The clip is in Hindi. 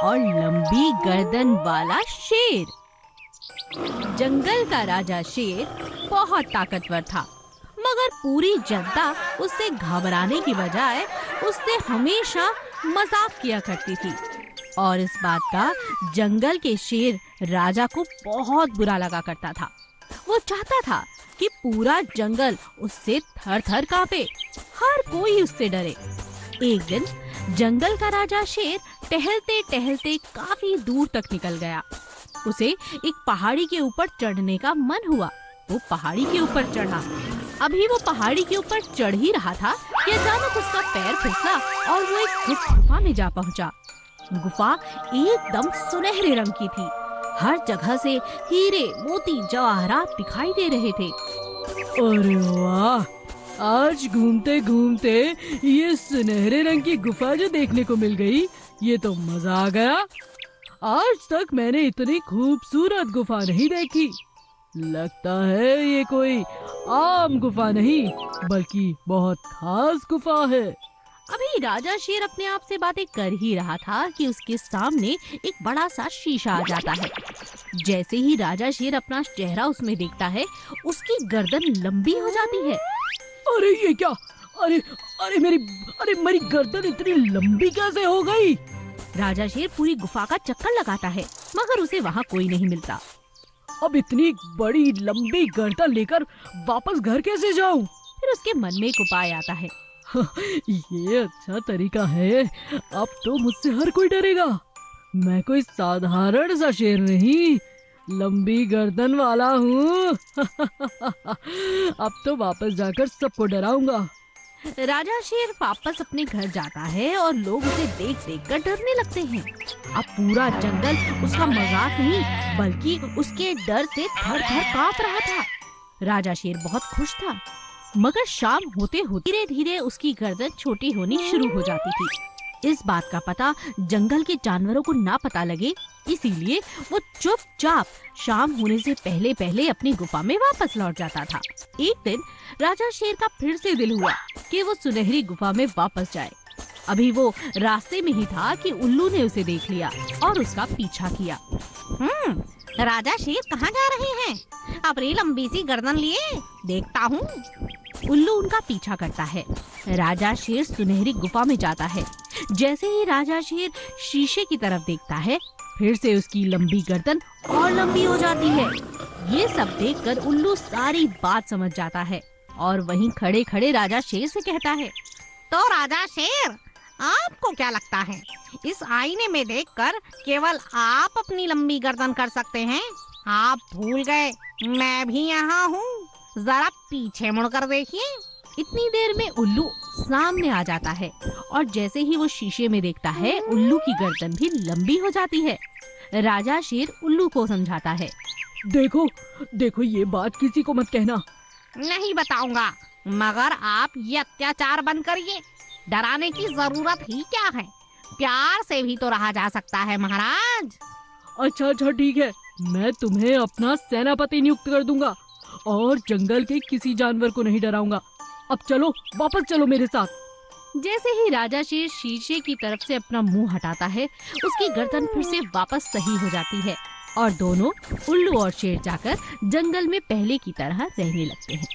और लंबी गर्दन वाला शेर। जंगल का राजा शेर बहुत ताकतवर था, मगर पूरी जनता उससे घबराने की बजाय उससे हमेशा मजाक किया करती थी। और इस बात का जंगल के शेर राजा को बहुत बुरा लगा करता था। वो चाहता था कि पूरा जंगल उससे थर-थर कांपे, हर कोई उससे डरे। एक दिन जंगल का राजा शेर टहलते टहलते काफी दूर तक निकल गया। उसे एक पहाड़ी के ऊपर चढ़ने का मन हुआ। वो पहाड़ी के ऊपर चढ़ा। अभी वो पहाड़ी के ऊपर चढ़ ही रहा था कि अचानक उसका पैर फिसला और वो एक गुफा में जा पहुंचा। गुफा एकदम सुनहरे रंग की थी। हर जगह से हीरे, मोती, जवाहरात दिखाई दे रहे थे। अरे वाह! आज घूमते घूमते ये सुनहरे रंग की गुफा जो देखने को मिल गई, ये तो मजा आ गया। आज तक मैंने इतनी खूबसूरत गुफा नहीं देखी। लगता है ये कोई आम गुफा नहीं, बल्कि बहुत खास गुफा है। अभी राजा शेर अपने आप से बातें कर ही रहा था कि उसके सामने एक बड़ा सा शीशा आ जाता है। जैसे ही राजा शेर अपना चेहरा उसमें देखता है, उसकी गर्दन लंबी हो जाती है। अरे ये क्या? अरे अरे मेरी गर्दन इतनी लंबी कैसे हो गई? राजा शेर पूरी गुफा का चक्कर लगाता है, मगर उसे वहाँ कोई नहीं मिलता। अब इतनी बड़ी लंबी गर्दन लेकर वापस घर कैसे जाऊं? फिर उसके मन में एक उपाय आता है। ये अच्छा तरीका है। अब तो मुझसे हर कोई डरेगा। मैं कोई साधारण सा शेर नहीं, लंबी गर्दन वाला हूँ। अब तो वापस जाकर सबको डराऊंगा। राजा शेर वापस अपने घर जाता है और लोग उसे देख देख कर डरने लगते हैं। अब पूरा जंगल उसका मजाक नहीं, बल्कि उसके डर से थर-थर कांप रहा था। राजा शेर बहुत खुश था, मगर शाम होते होते धीरे धीरे उसकी गर्दन छोटी होनी शुरू हो जाती थी। इस बात का पता जंगल के जानवरों को ना पता लगे, इसीलिए वो चुपचाप शाम होने से पहले पहले अपनी गुफा में वापस लौट जाता था। एक दिन राजा शेर का फिर से दिल हुआ कि वो सुनहरी गुफा में वापस जाए। अभी वो रास्ते में ही था कि उल्लू ने उसे देख लिया और उसका पीछा किया। राजा शेर कहाँ जा रहे हैं? अपनी लंबी सी गर्दन लिए देखता हूँ। उल्लू उनका पीछा करता है। राजा शेर सुनहरी गुफा में जाता है। जैसे ही राजा शेर शीशे की तरफ देखता है, फिर से उसकी लंबी गर्दन और लंबी हो जाती है। ये सब देखकर उल्लू सारी बात समझ जाता है और वहीं खड़े खड़े राजा शेर से कहता है, तो राजा शेर, आपको क्या लगता है इस आईने में देखकर केवल आप अपनी लंबी गर्दन कर सकते हैं? आप भूल गए मैं भी यहाँ हूँ। जरा पीछे मुड़कर देखिए। इतनी देर में उल्लू सामने आ जाता है और जैसे ही वो शीशे में देखता है, उल्लू की गर्दन भी लंबी हो जाती है। राजा शेर उल्लू को समझाता है, देखो देखो, ये बात किसी को मत कहना। नहीं बताऊंगा, मगर आप ये अत्याचार बंद करिए। डराने की जरूरत ही क्या है? प्यार से भी तो रहा जा सकता है महाराज। अच्छा ठीक है, मैं तुम्हें अपना सेनापति नियुक्त कर दूंगा और जंगल के किसी जानवर को नहीं डराऊंगा। अब चलो, वापस चलो मेरे साथ। जैसे ही राजा शेर शीशे की तरफ से अपना मुंह हटाता है, उसकी गर्दन फिर से वापस सही हो जाती है और दोनों उल्लू और शेर जाकर जंगल में पहले की तरह रहने लगते हैं।